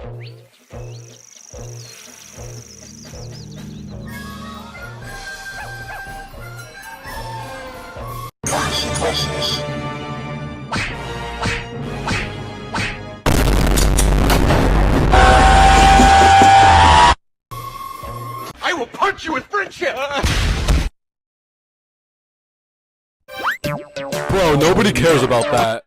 I will punch you with friendship! Bro, nobody cares about that.